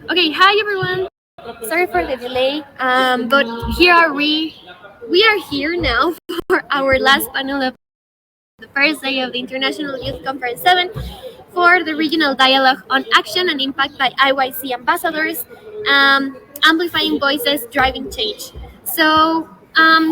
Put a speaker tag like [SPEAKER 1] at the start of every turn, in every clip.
[SPEAKER 1] Okay, hi everyone. Sorry for the delay, but here are we. We are here now for our last panel of the first day of the International Youth Conference 7 for the regional dialogue on action and impact by IYC ambassadors, amplifying voices, driving change.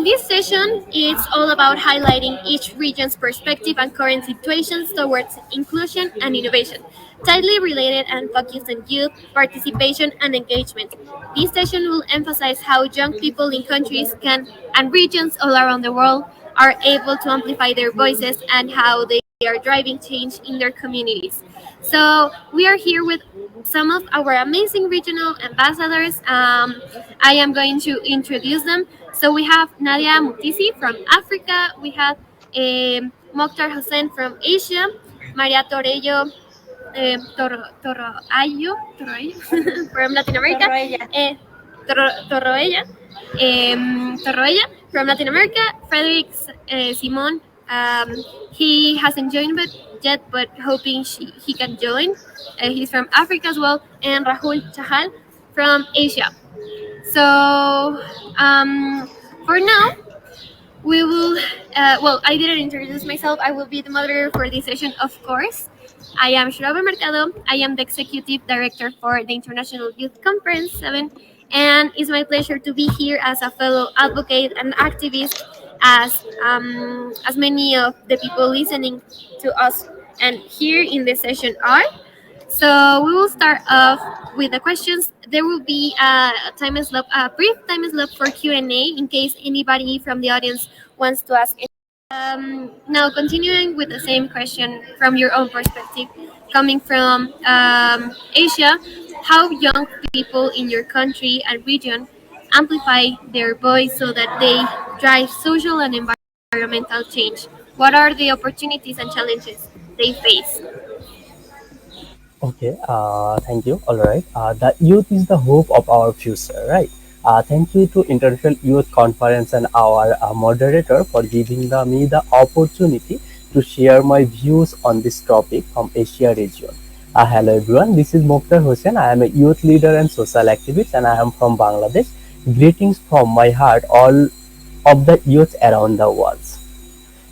[SPEAKER 1] This session is all about highlighting each region's perspective and current situations towards inclusion and innovation, tightly related and focused on youth participation and engagement. This session will emphasize how young people in countries can and regions all around the world are able to amplify their voices and how they are driving change in their communities. So we are here with some of our amazing regional ambassadors. I am going to introduce them. So we have Nadia Mutisi from Africa. We have Moktar Hussein from Asia. Maria Torello Torroello from Latin America. Torroella. Torroella from Latin America. Frederick Simon. He hasn't joined yet, but hoping he can join. He's from Africa as well. And Rahul Chahal from Asia. So for now, we will. I didn't introduce myself. I will be the moderator for this session, of course. I am Shiraba Mercado. I am the executive director for the International Youth Conference 7, and it's my pleasure to be here as a fellow advocate and activist, as many of the people listening to us and here in this session are. So we will start off with the questions. There will be a brief time slot for Q&A in case anybody from the audience wants to ask. Now, continuing with the same question from your own perspective, coming from Asia, how young people in your country and region amplify their voice so that they drive social and environmental change? What are the opportunities and challenges they face?
[SPEAKER 2] Okay, thank you. All right. The youth is the hope of our future, right? Thank you to International Youth Conference and our moderator for giving me the opportunity to share my views on this topic from Asia region. Hello everyone, this is Moktar Hussain. I am a youth leader and social activist and I am from Bangladesh. Greetings from my heart, all of the youth around the world.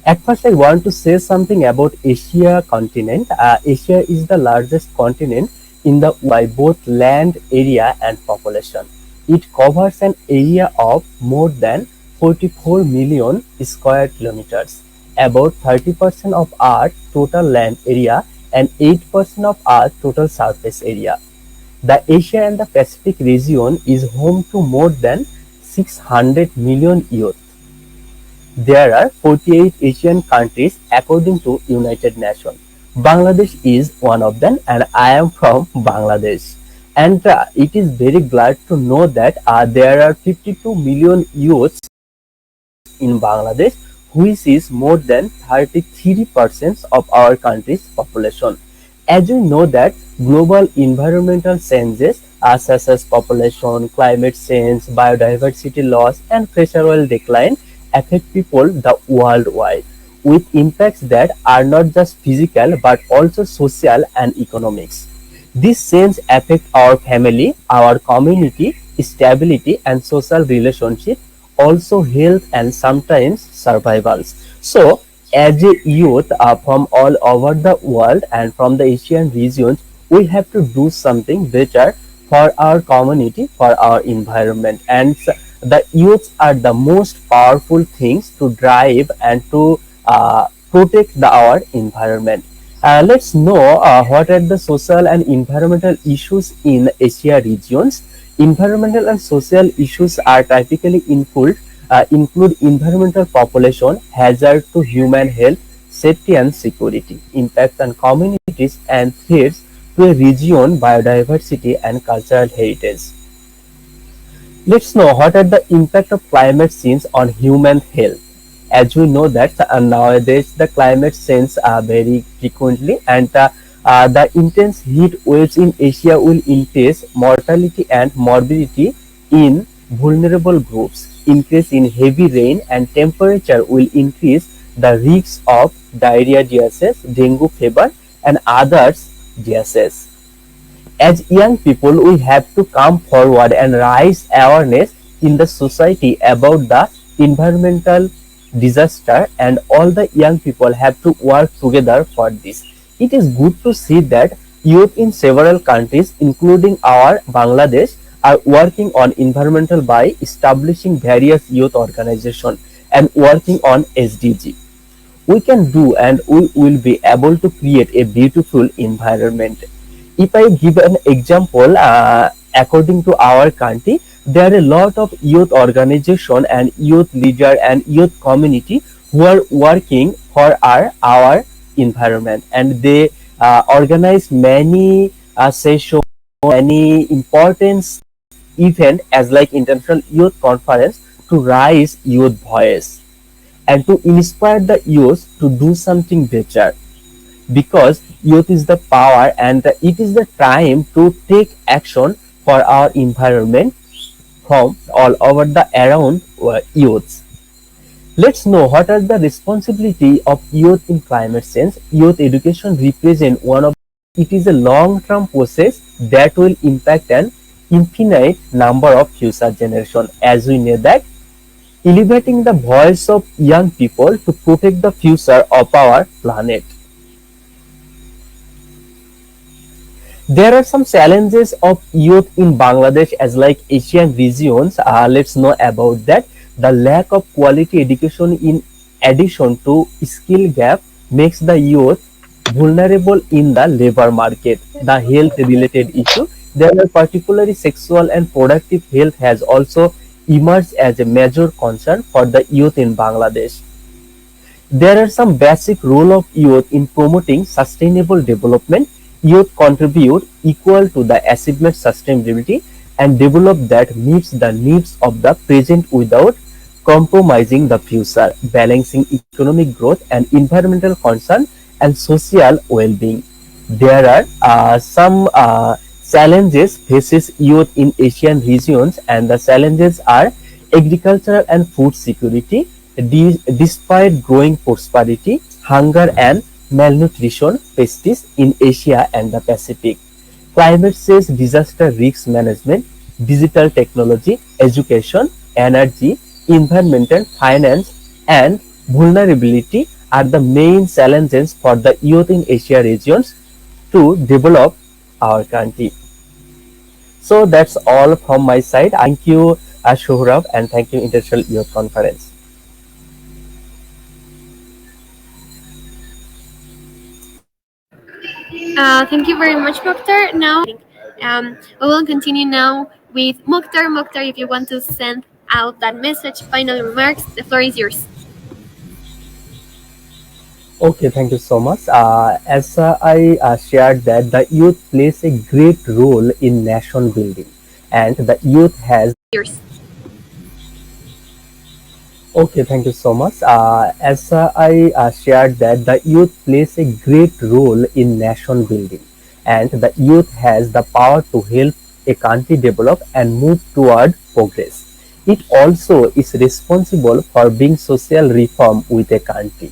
[SPEAKER 2] At first, I want to say something about Asia continent. Asia is the largest continent in the by both land area and population. It covers an area of more than 44 million square kilometers, about 30% of our total land area and 8% of our total surface area. The Asia and the Pacific region is home to more than 600 million youth. There are 48 Asian countries according to United Nations. Bangladesh is one of them and I am from Bangladesh. And it is very glad to know that there are 52 million youths in Bangladesh, which is more than 33% of our country's population. As we know that global environmental changes such as population, climate change, biodiversity loss and pressure oil decline affect people the worldwide with impacts that are not just physical but also social and economics. These change affect our family, our community, stability and social relationship, also health and sometimes survivals. So as a youth from all over the world and from the Asian regions, we have to do something better for our community, for our environment, and the youths are the most powerful things to drive and to protect our environment. Let's know what are the social and environmental issues in Asia regions. Environmental and social issues are typically include environmental population, hazard to human health, safety and security, impact on communities and threats to a region, biodiversity and cultural heritage. Let's know what are the impact of climate change on human health. As we know that nowadays the climate change very frequently and the intense heat waves in Asia will increase mortality and morbidity in vulnerable groups. Increase in heavy rain and temperature will increase the risks of diarrhea diseases, dengue fever and others diseases. As young people, we have to come forward and raise awareness in the society about the environmental disaster, and all the young people have to work together for this. It is good to see that youth in several countries, including our Bangladesh, are working on environmental by establishing various youth organizations and working on SDG. We can do, and we will be able to create a beautiful environment. If I give an example, according to our country, there are a lot of youth organization and youth leader and youth community who are working for our environment, and they organize many sessions, many important event as like international youth conference to raise youth voice and to inspire the youth to do something better, because youth is the power, and it is the time to take action for our environment from all over the around youths. Let's know what are the responsibility of youth in climate change. Youth education represent one of it is a long-term process that will impact an infinite number of future generation. As we know that elevating the voice of young people to protect the future of our planet. There are some challenges of youth in Bangladesh as like Asian regions. Let's know about that. The lack of quality education in addition to skill gap makes the youth vulnerable in the labor market. The health related issue. There are particularly sexual and productive health has also emerged as a major concern for the youth in Bangladesh. There are some basic role of youth in promoting sustainable development. Youth contribute equal to the achievement sustainability and develop that meets the needs of the present without compromising the future, balancing economic growth and environmental concern and social well-being. There are some challenges faces youth in Asian regions, and the challenges are agricultural and food security. Despite growing prosperity, hunger and malnutrition persists in Asia and the Pacific. Climate change, disaster risk management, digital technology, education, energy, environmental, finance, and vulnerability are the main challenges for the youth in Asia regions to develop our country. So that's all from my side. Thank you, Shohrab, and thank you, International Youth Conference.
[SPEAKER 1] Thank you very much, Moktar. Now, we will continue now with Moktar. Moktar, if you want to send out that message, final remarks, the floor is yours.
[SPEAKER 2] Okay, thank you so much. As I shared that the youth plays a great role in nation building, and the youth has.
[SPEAKER 1] Yours.
[SPEAKER 2] Okay, thank you so much. As I shared that the youth plays a great role in nation building, and the youth has the power to help a country develop and move toward progress. It also is responsible for being social reform with a country.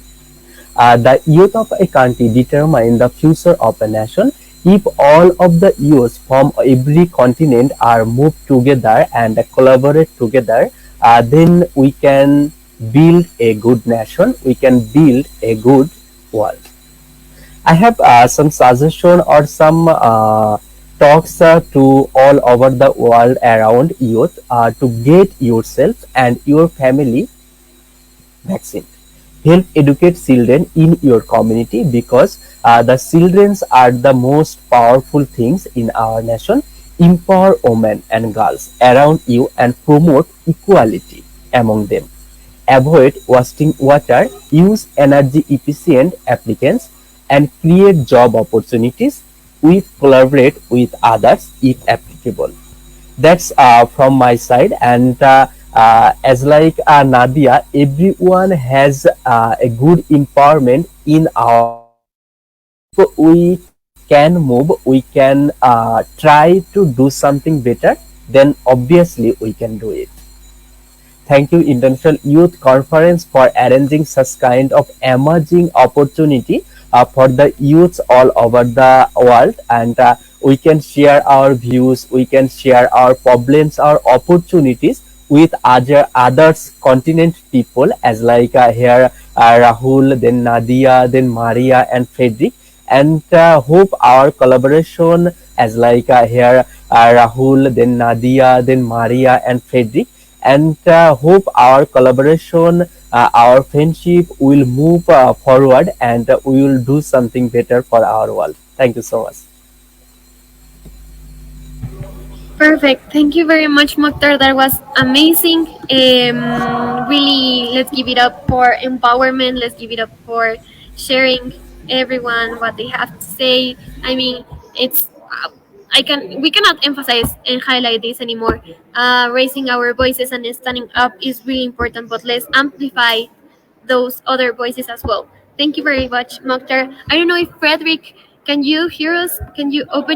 [SPEAKER 2] The youth of a country determine the future of a nation. If all of the youth from every continent are moved together and collaborate together, then we can build a good nation, we can build a good world. I have some suggestion or some talks to all over the world around youth to get yourself and your family vaccine. Help educate children in your community, because the children are the most powerful things in our nation. Empower women and girls around you and promote equality among them. Avoid wasting water, use energy efficient applicants, and create job opportunities. We collaborate with others if applicable. That's from my side. And as like Nadia, everyone has a good empowerment in our. So we can move, we can try to do something better, then obviously we can do it. Thank you, International Youth Conference, for arranging such kind of emerging opportunity for the youths all over the world, and we can share our views, we can share our problems, our opportunities with others continent people, as like here Rahul, then Nadia, then Maria and Frederick, and hope our collaboration, as like here Rahul, then Nadia, then Maria and Frederick, and hope our collaboration, our friendship will move forward, and we will do something better for our world. Thank you so much.
[SPEAKER 1] Perfect. Thank you very much, Moktar. That was amazing. Really, let's give it up for empowerment. Let's give it up for sharing everyone what they have to say. I mean, it's we cannot emphasize and highlight this anymore. Raising our voices and standing up is really important, but let's amplify those other voices as well. Thank you very much, Moktar. I don't know if Frederick, can you hear us? Can you open